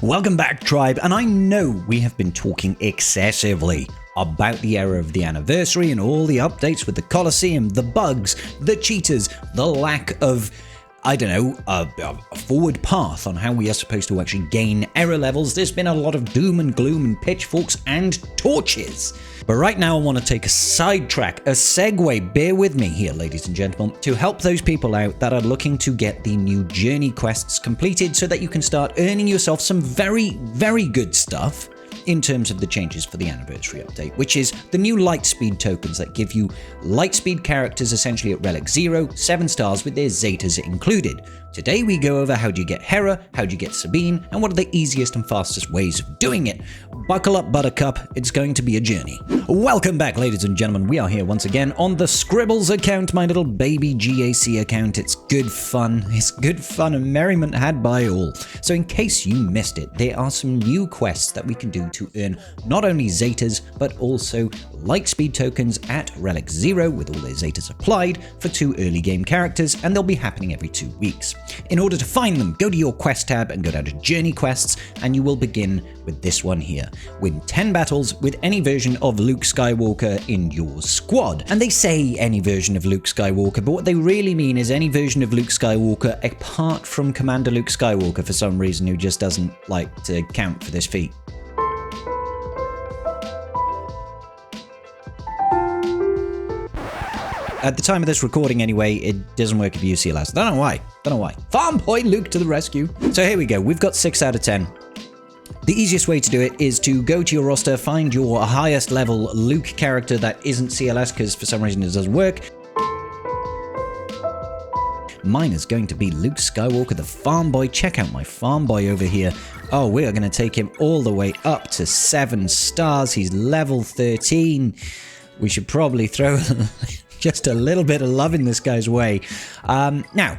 Welcome back, tribe, and I know we have been talking excessively about the era of the anniversary and all the updates with the Colosseum, the bugs, the cheaters, the lack of, I don't know, a forward path on how we are supposed to actually gain error levels. There's been a lot of doom and gloom and pitchforks and torches. But right now I want to take a sidetrack, a segue, bear with me here, ladies and gentlemen, to help those people out that are looking to get the new journey quests completed so that you can start earning yourself some very, very good stuff in terms of the changes for the anniversary update, which is the new lightspeed tokens that give you lightspeed characters essentially at Relic 0, 7 stars with their zetas included. Today we go over how do you get Hera, how do you get Sabine, and what are the easiest and fastest ways of doing it. Buckle up, Buttercup, it's going to be a journey. Welcome back, ladies and gentlemen. We are here once again on the Scribbles account, my little baby GAC account. It's good fun. It's good fun and merriment had by all. So in case you missed it, there are some new quests that we can do to earn not only zetas, but also lightspeed tokens at Relic 0 with all their zetas applied for 2 early game characters, and they'll be happening every 2 weeks. In order to find them, go to your quest tab and go down to Journey Quests, and you will begin with this one here. Win 10 battles with any version of Luke Skywalker in your squad. And they say any version of Luke Skywalker, but what they really mean is any version of Luke Skywalker apart from Commander Luke Skywalker for some reason, who just doesn't like to count for this feat. At the time of this recording anyway, it doesn't work if you use CLS. Don't know why. Farm boy Luke to the rescue. So here we go. We've got 6 out of 10. The easiest way to do it is to go to your roster, find your highest level Luke character that isn't CLS, because for some reason it doesn't work. Mine is going to be Luke Skywalker, the farm boy. Check out my farm boy over here. Oh, we are going to take him all the way up to 7 stars. He's level 13. We should probably throw just a little bit of love in this guy's way. Now,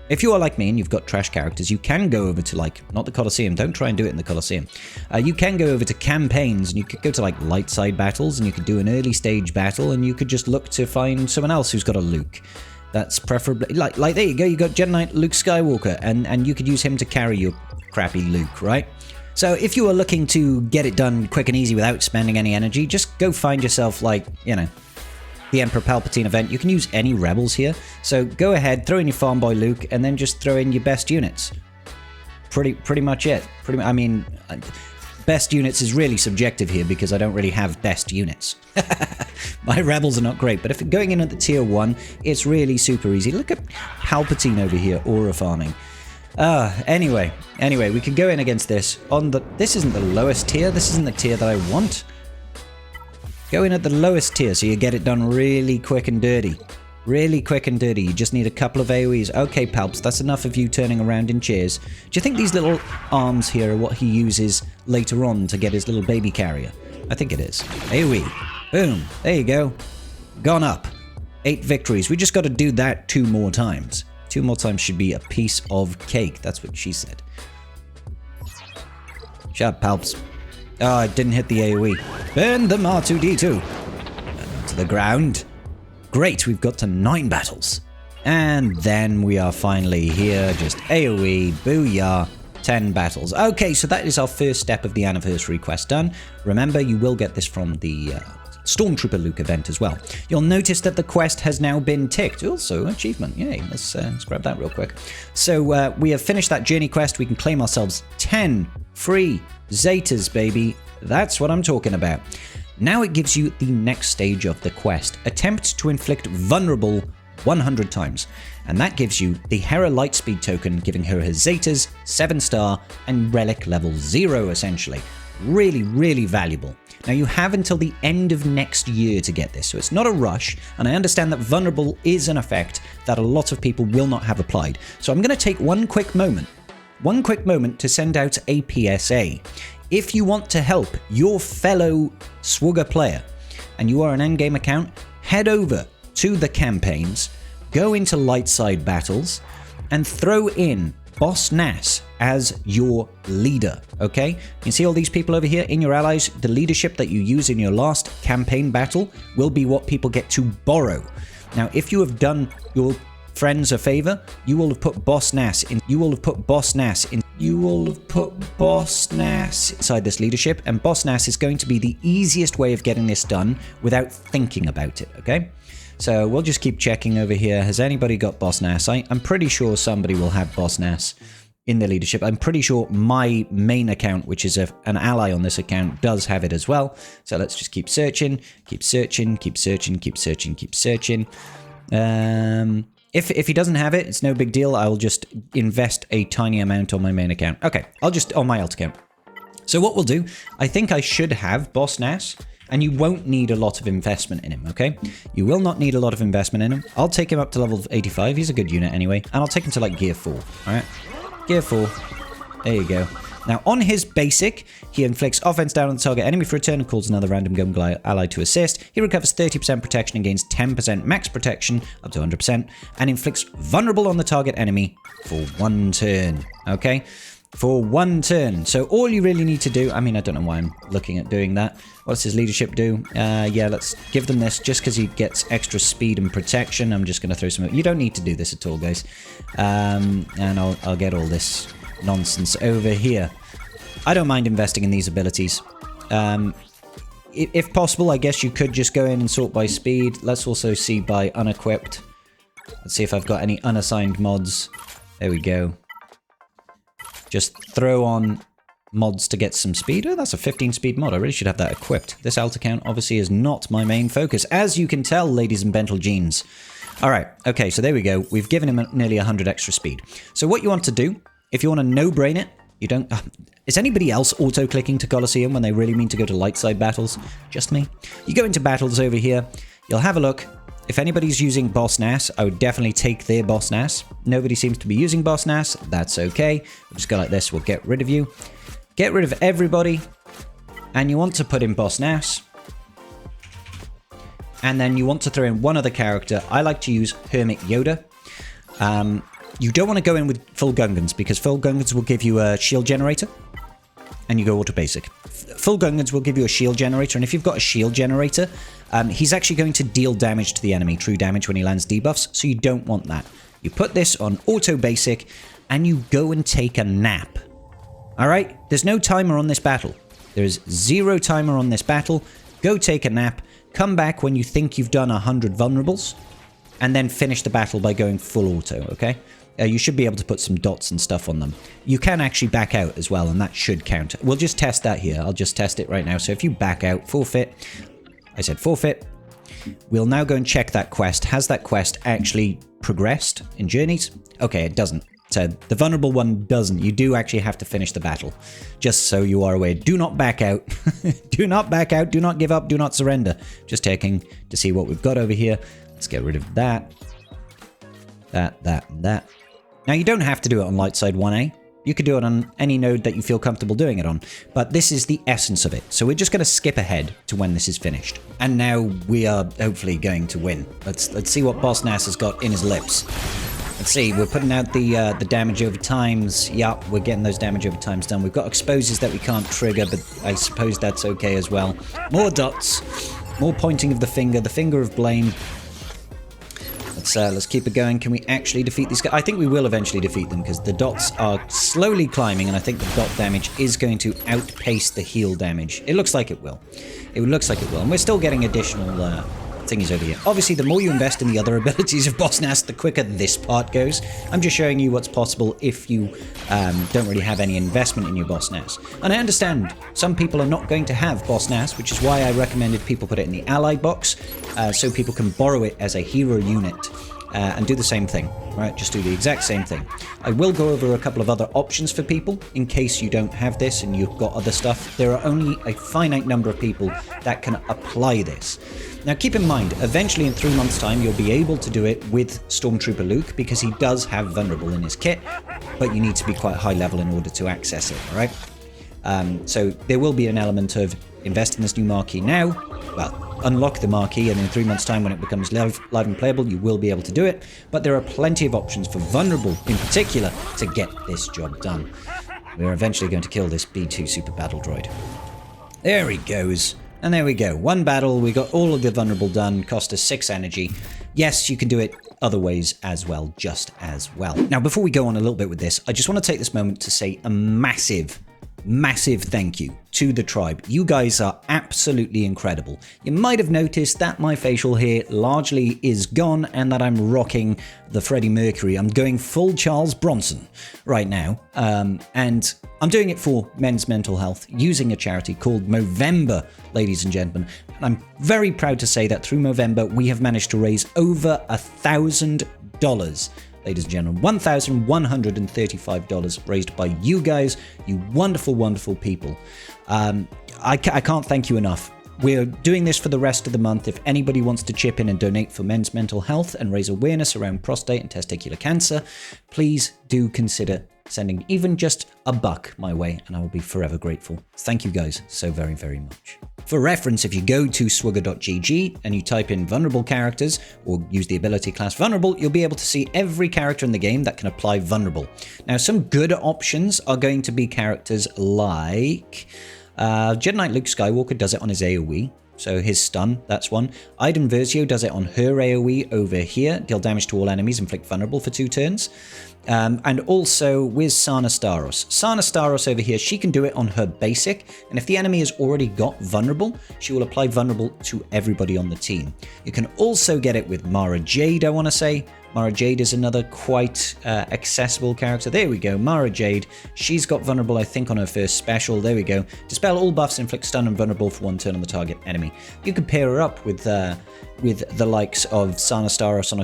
if you are like me and you've got trash characters, you can go over to, like, not the Colosseum. Don't try and do it in the Colosseum. You can go over to campaigns, and you could go to, like, light side battles, and you could do an early stage battle, and you could just look to find someone else who's got a Luke. That's preferably, like there you go, you got Jedi Knight Luke Skywalker, and you could use him to carry your crappy Luke, right? So if you are looking to get it done quick and easy without spending any energy, just go find yourself, like, you know, the Emperor Palpatine event. You can use any rebels here. So go ahead, throw in your farm boy Luke, and then just throw in your best units. Pretty much it. I mean, best units is really subjective here because I don't really have best units. My rebels are not great, but if you're going in at the tier 1, it's really super easy. Look at Palpatine over here, aura farming. Anyway, we can go in against this on the... This isn't the lowest tier. This isn't the tier that I want. Go in at the lowest tier so you get it done really quick and dirty. Really quick and dirty. You just need a couple of AoEs. Okay, Palps, that's enough of you turning around in chairs. Do you think these little arms here are what he uses later on to get his little baby carrier? I think it is. AoE. Boom. There you go. Gone up. 8 victories. We just got to do that 2 more times. 2 more times should be a piece of cake. That's what she said. Shut up, Palps. Oh, I didn't hit the AoE. Burn them R2-D2. And to the ground. Great, we've got to 9 battles. And then we are finally here. Just AoE, booyah, 10 battles. Okay, so that is our first step of the anniversary quest done. Remember, you will get this from the Stormtrooper Luke event as well. You'll notice that the quest has now been ticked. Also, achievement. Yay, let's grab that real quick. So we have finished that journey quest. We can claim ourselves 10 free zetas, baby. That's what I'm talking about. Now it gives you the next stage of the quest. Attempt to inflict vulnerable 100 times. And that gives you the Hera Lightspeed token, giving her zetas, 7 star, and relic level 0, essentially. Really, really valuable. Now you have until the end of next year to get this, so it's not a rush, and I understand that vulnerable is an effect that a lot of people will not have applied. So I'm going to take one quick moment to send out a PSA. If you want to help your fellow Swugger player, and you are an endgame account, head over to the campaigns, go into light side battles, and throw in Boss Nass as your leader, okay? You can see all these people over here in your allies. The leadership that you use in your last campaign battle will be what people get to borrow. Now, if you have done your friends a favor. You will have put Boss Nass in. You will have put Boss Nass in. You will have put Boss Nass inside this leadership, and Boss Nass is going to be the easiest way of getting this done without thinking about it, okay? So we'll just keep checking over here. Has anybody got Boss Nass? I'm pretty sure somebody will have Boss Nass in their leadership. I'm pretty sure my main account, which is an ally on this account, does have it as well. So let's just keep searching, keep searching, keep searching, keep searching, keep searching. If he doesn't have it, it's no big deal. I'll just invest a tiny amount on my main account. Okay, I'll just on my alt account. So what we'll do, I think I should have Boss Nass, and you won't need a lot of investment in him, okay? You will not need a lot of investment in him. I'll take him up to level 85. He's a good unit anyway. And I'll take him to like gear 4, all right? Gear 4. There you go. Now, on his basic, he inflicts offense down on the target enemy for a turn and calls another random gun ally to assist. He recovers 30% protection and gains 10% max protection, up to 100%, and inflicts vulnerable on the target enemy for 1 turn, okay? For 1 turn. So all you really need to do, I mean, I don't know why I'm looking at doing that. What does his leadership do? Yeah, let's give them this just because he gets extra speed and protection. I'm just going to throw some... You don't need to do this at all, guys. And I'll get all this nonsense over here. I don't mind investing in these abilities. If possible, I guess you could just go in and sort by speed. Let's also see by unequipped. Let's see if I've got any unassigned mods. There we go. Just throw on mods to get some speed. Oh, that's a 15 speed mod. I really should have that equipped. This alt account obviously is not my main focus, as you can tell, ladies and bentle jeans. All right. Okay, so there we go. We've given him nearly 100 extra speed. So what you want to do, if you want to no-brain it, you don't... is anybody else auto-clicking to Colosseum when they really mean to go to light side battles? Just me? You go into battles over here. You'll have a look. If anybody's using Boss Nass, I would definitely take their Boss Nass. Nobody seems to be using Boss Nass. That's okay. We'll just go like this. We'll get rid of you. Get rid of everybody. And you want to put in Boss Nass. And then you want to throw in one other character. I like to use Hermit Yoda. You don't want to go in with full Gungans because full Gungans will give you a shield generator. And you go auto basic. Full Gungans will give you a shield generator, and if you've got a shield generator, he's actually going to deal damage to the enemy, true damage when he lands debuffs, so you don't want that. You put this on auto basic, and you go and take a nap. Alright? There's no timer on this battle. There is 0 timer on this battle. Go take a nap, come back when you think you've done 100 vulnerables, and then finish the battle by going full auto, okay? You should be able to put some dots and stuff on them. You can actually back out as well, and that should count. We'll just test that here. I'll just test it right now. So if you back out, forfeit. I said forfeit. We'll now go and check that quest. Has that quest actually progressed in journeys? Okay, it doesn't. So the vulnerable one doesn't. You do actually have to finish the battle. Just so you are aware. Do not back out. Do not back out. Do not give up. Do not surrender. Just checking to see what we've got over here. Let's get rid of that. That, and that. Now, you don't have to do it on light side 1A. You could do it on any node that you feel comfortable doing it on. But this is the essence of it. So we're just going to skip ahead to when this is finished. And now we are hopefully going to win. Let's see what Boss Nass has got in his lips. Let's see. We're putting out the damage over times. Yup, we're getting those damage over times done. We've got exposes that we can't trigger, but I suppose that's okay as well. More dots. More pointing of the finger of blame. Let's keep it going. Can we actually defeat these guys? I think we will eventually defeat them because the dots are slowly climbing, and I think the dot damage is going to outpace the heal damage. It looks like it will. It looks like it will. And we're still getting additional thingies over here. Obviously, the more you invest in the other abilities of Boss Nass, the quicker this part goes. I'm just showing you what's possible if you don't really have any investment in your Boss Nass. And I understand some people are not going to have Boss Nass, which is why I recommended people put it in the allied box, so people can borrow it as a hero unit and do the same thing, right? Just do the exact same thing. I will go over a couple of other options for people in case you don't have this and you've got other stuff. There are only a finite number of people that can apply this. Now keep in mind, eventually in 3 months' time, you'll be able to do it with Stormtrooper Luke because he does have Vulnerable in his kit, but you need to be quite high level in order to access it, alright? So there will be an element of invest in this new marquee now, well, unlock the marquee, and in 3 months' time when it becomes live and playable, you will be able to do it, but there are plenty of options for Vulnerable in particular to get this job done. We're eventually going to kill this B2 Super Battle Droid. There he goes. And there we go. 1 battle, we got all of the Vulnerable done, cost us 6 energy. Yes, you can do it other ways as well, just as well. Now, before we go on a little bit with this, I just want to take this moment to say a massive thank you to the tribe. You guys are absolutely incredible. You might have noticed that my facial hair largely is gone and that I'm rocking the Freddie Mercury. I'm going full Charles Bronson right now. And I'm doing it for men's mental health using a charity called Movember, ladies and gentlemen. And I'm very proud to say that through Movember, we have managed to raise over $1,000. Ladies and gentlemen, $1,135 raised by you guys, you wonderful, wonderful people. I can't thank you enough. We're doing this for the rest of the month. If anybody wants to chip in and donate for men's mental health and raise awareness around prostate and testicular cancer, please do consider sending even just $1 my way, and I will be forever grateful. Thank you guys so very, very much. For reference, if you go to swugger.gg and you type in vulnerable characters or use the ability class vulnerable, you'll be able to see every character in the game that can apply vulnerable. Now, some good options are going to be characters like Jedi Knight Luke Skywalker does it on his AoE. So his stun, that's one. Iden Versio does it on her AoE over here. Deal damage to all enemies, inflict vulnerable for 2 turns. And also with Sana Staros. Sana Staros over here, she can do it on her basic. And if the enemy has already got vulnerable, she will apply vulnerable to everybody on the team. You can also get it with Mara Jade, I want to say. Mara Jade is another quite accessible character. There we go, Mara Jade. She's got vulnerable, I think, on her first special. There we go. Dispel all buffs, inflict stun and vulnerable for 1 turn on the target enemy. You can pair her up with the likes of Sana Staros on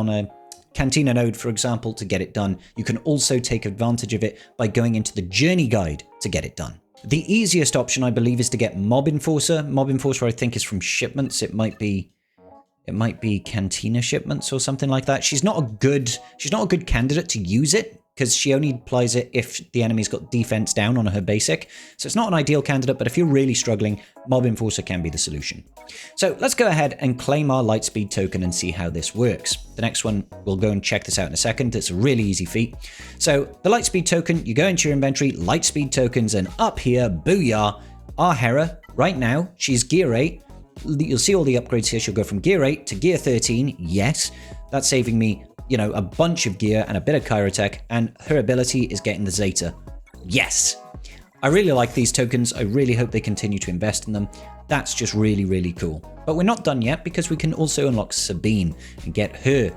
a Cantina node, for example, to get it done. You can also take advantage of it by going into the journey guide to get it done. The easiest option, I believe, is to get Mob Enforcer. Mob Enforcer, I think, is from shipments. It might be Cantina shipments or something like that. She's not a good candidate to use it because she only applies it if the enemy's got defense down on her basic. So it's not an ideal candidate, but if you're really struggling, Mob Enforcer can be the solution. So let's go ahead and claim our Lightspeed token and see how this works. The next one, we'll go and check this out in a second. It's a really easy feat. So the Lightspeed token, you go into your inventory, Lightspeed tokens, and up here, booyah, our Hera, right now, she's gear 8. You'll see all the upgrades here. She'll go from gear 8 to gear 13. Yes, that's saving me, you know, a bunch of gear and a bit of Chirotech, and her ability is getting the Zeta. Yes. I really like these tokens. I really hope they continue to invest in them. That's just really, really cool. But we're not done yet because we can also unlock Sabine and get her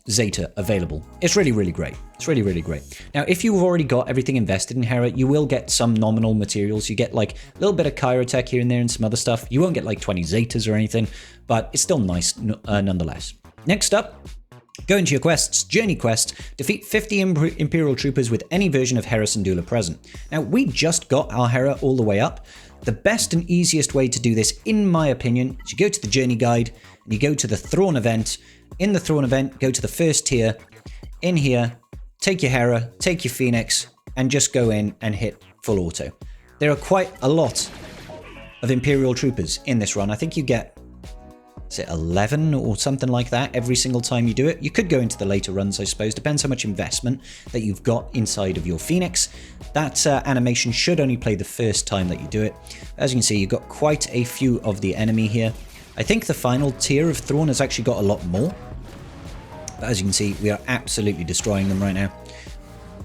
Zeta available. It's really, really great. It's really, really great. Now, if you've already got everything invested in Hera, you will get some nominal materials. You get like a little bit of Chirotech here and there and some other stuff. You won't get like 20 Zetas or anything, but it's still nice nonetheless. Next up, go into your quests. Journey quest. Defeat 50 Imperial Troopers with any version of Hera Syndulla present. Now, we just got our Hera all the way up. The best and easiest way to do this, in my opinion, is you go to the Journey Guide and you go to the Thrawn event. In the Thrawn event, go to the first tier. In here, take your Hera, take your Phoenix, and just go in and hit full auto. There are quite a lot of Imperial Troopers in this run. I think you get, is it 11 or something like that every single time you do it? You could go into the later runs, I suppose. Depends how much investment that you've got inside of your Phoenix. That animation should only play the first time that you do it. As you can see, you've got quite a few of the enemy here. I think the final tier of Thrawn has actually got a lot more. But as you can see, we are absolutely destroying them right now.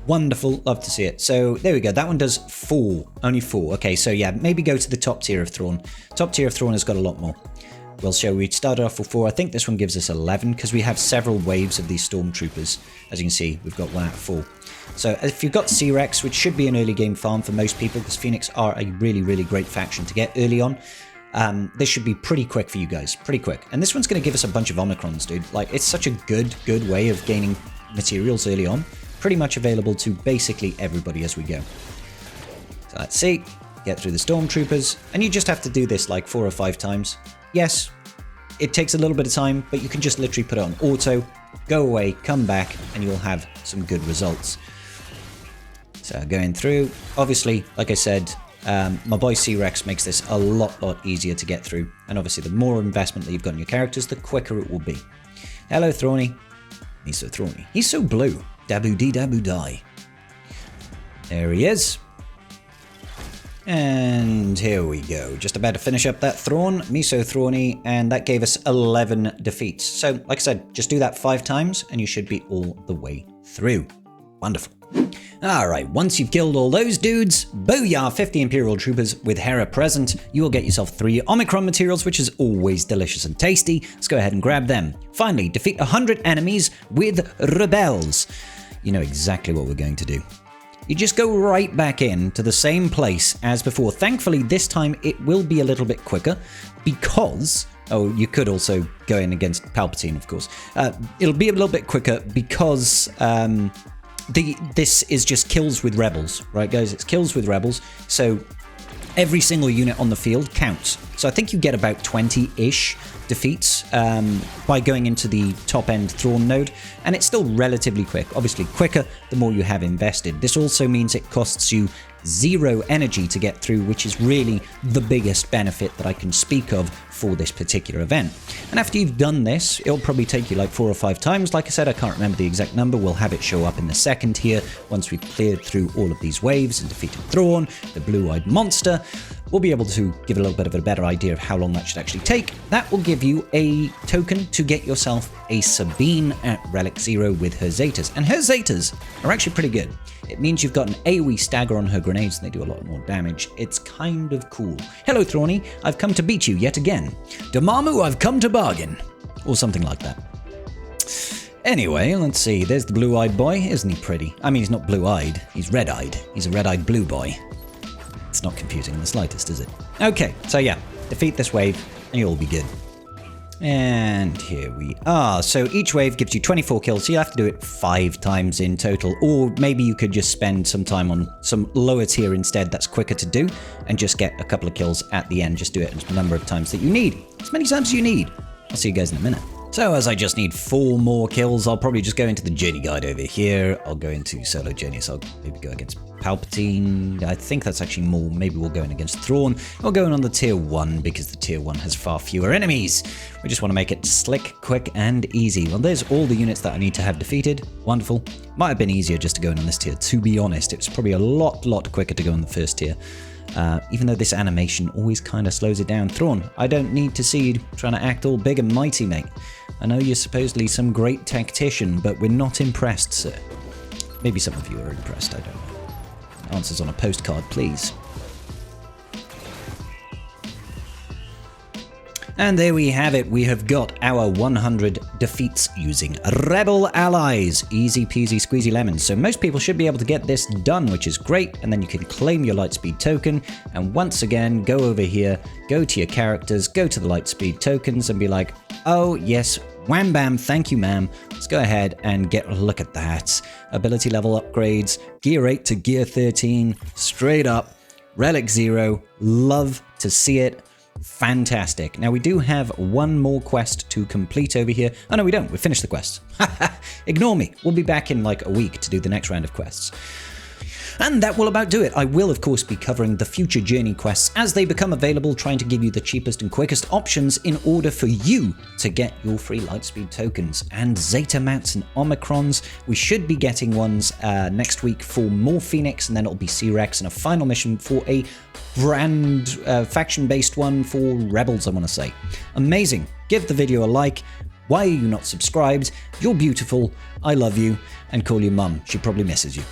Wonderful, love to see it. So there we go, that one does 4, only 4. Okay, so yeah, maybe go to the top tier of Thrawn. Top tier of Thrawn has got a lot more. We'll show we started off with 4. I think this one gives us 11 because we have several waves of these stormtroopers. As you can see, we've got 1 out of 4. So if you've got C-Rex, which should be an early game farm for most people, because Phoenix are a really, really great faction to get early on. This should be pretty quick for you guys, pretty quick. And this one's going to give us a bunch of omicrons, dude. Like, it's such a good way of gaining materials early on. Pretty much available to basically everybody as we go. So let's see, get through the stormtroopers, and you just have to do this like 4 or 5 times. Yes, it takes a little bit of time, but you can just literally put it on auto, go away, come back, and you'll have some good results. So going through, obviously, like I said, my boy C-Rex makes this a lot easier to get through. And obviously, the more investment that you've got in your characters, the quicker it will be. Hello, Thrawny. He's so thrawny. He's so blue. Dabu-dee-dabu-die. There he is. And here we go. Just about to finish up that Thrawn, Miso Thrawny, and that gave us 11 defeats. So, like I said, just do that 5 times and you should be all the way through. Wonderful. Alright, once you've killed all those dudes, booyah, 50 Imperial Troopers with Hera present, you will get yourself 3 Omicron materials, which is always delicious and tasty. Let's go ahead and grab them. Finally, defeat 100 enemies with Rebels. You know exactly what we're going to do. You just go right back in to the same place as before. Thankfully, this time it will be a little bit quicker because... Oh, you could also go in against Palpatine, of course. It'll be a little bit quicker because this is just kills with rebels, right, guys? It's kills with rebels. So every single unit on the field counts. So I think you get about 20-ish defeats by going into the top-end Thrawn node, and it's still relatively quick. Obviously, quicker the more you have invested. This also means it costs you 0 energy to get through, which is really the biggest benefit that I can speak of for this particular event. And after you've done this, it'll probably take you like 4 or 5 times. Like I said, I can't remember the exact number. We'll have it show up in a second here once we've cleared through all of these waves and defeated Thrawn, the blue-eyed monster. We'll be able to give a little bit of a better idea of how long that should actually take. That will give you a token to get yourself a Sabine at Relic 0 with her zetas. And her zetas are actually pretty good. It means you've got an AoE stagger on her grenades and they do a lot more damage. It's kind of cool. Hello, Thrawny. I've come to beat you yet again. Damamu, I've come to bargain. Or something like that. Anyway, let's see. There's the blue-eyed boy. Isn't he pretty? I mean, he's not blue-eyed. He's red-eyed. He's a red-eyed blue boy. It's not confusing in the slightest, is it? Okay, so yeah. Defeat this wave and you'll be good. And here we are. So each wave gives you 24 kills, so you have to do it 5 times in total. Or maybe you could just spend some time on some lower tier instead that's quicker to do, and just get a couple of kills at the end. Just do it a number of times that you need. As many times as you need. I'll see you guys in a minute. So as I just need 4 more kills, I'll probably just go into the journey guide over here. I'll go into solo journey, so I'll maybe go against Palpatine. I think that's actually more. Maybe we'll go in against Thrawn. I'll go in on the tier 1 because the tier 1 has far fewer enemies. We just want to make it slick, quick, and easy. Well, there's all the units that I need to have defeated. Wonderful. Might have been easier just to go in on this tier, to be honest. It was probably a lot quicker to go in the first tier. Even though this animation always kind of slows it down. Thrawn, I don't need to see you trying to act all big and mighty, mate. I know you're supposedly some great tactician, but we're not impressed, sir. Maybe some of you are impressed, I don't know. Answers on a postcard, please. And there we have it. We have got our 100 defeats using Rebel allies. Easy peasy squeezy lemons. So most people should be able to get this done, which is great. And then you can claim your Lightspeed token. And once again, go over here, go to your characters, go to the Lightspeed tokens and be like, oh yes, wham bam, thank you ma'am. Let's go ahead and get a look at that. Ability level upgrades, gear 8 to gear 13, straight up, Relic 0, love to see it. Fantastic. Now we do have one more quest to complete over here. Oh no, we don't. We finished the quest. Ignore me. We'll be back in like a week to do the next round of quests. And that will about do it. I will, of course, be covering the future journey quests as they become available, trying to give you the cheapest and quickest options in order for you to get your free Lightspeed tokens and Zeta mounts and Omicrons. We should be getting ones next week for more Phoenix, and then it'll be C-Rex and a final mission for a brand faction-based one for Rebels, I want to say. Amazing. Give the video a like. Why are you not subscribed? You're beautiful. I love you. And call your mum. She probably misses you.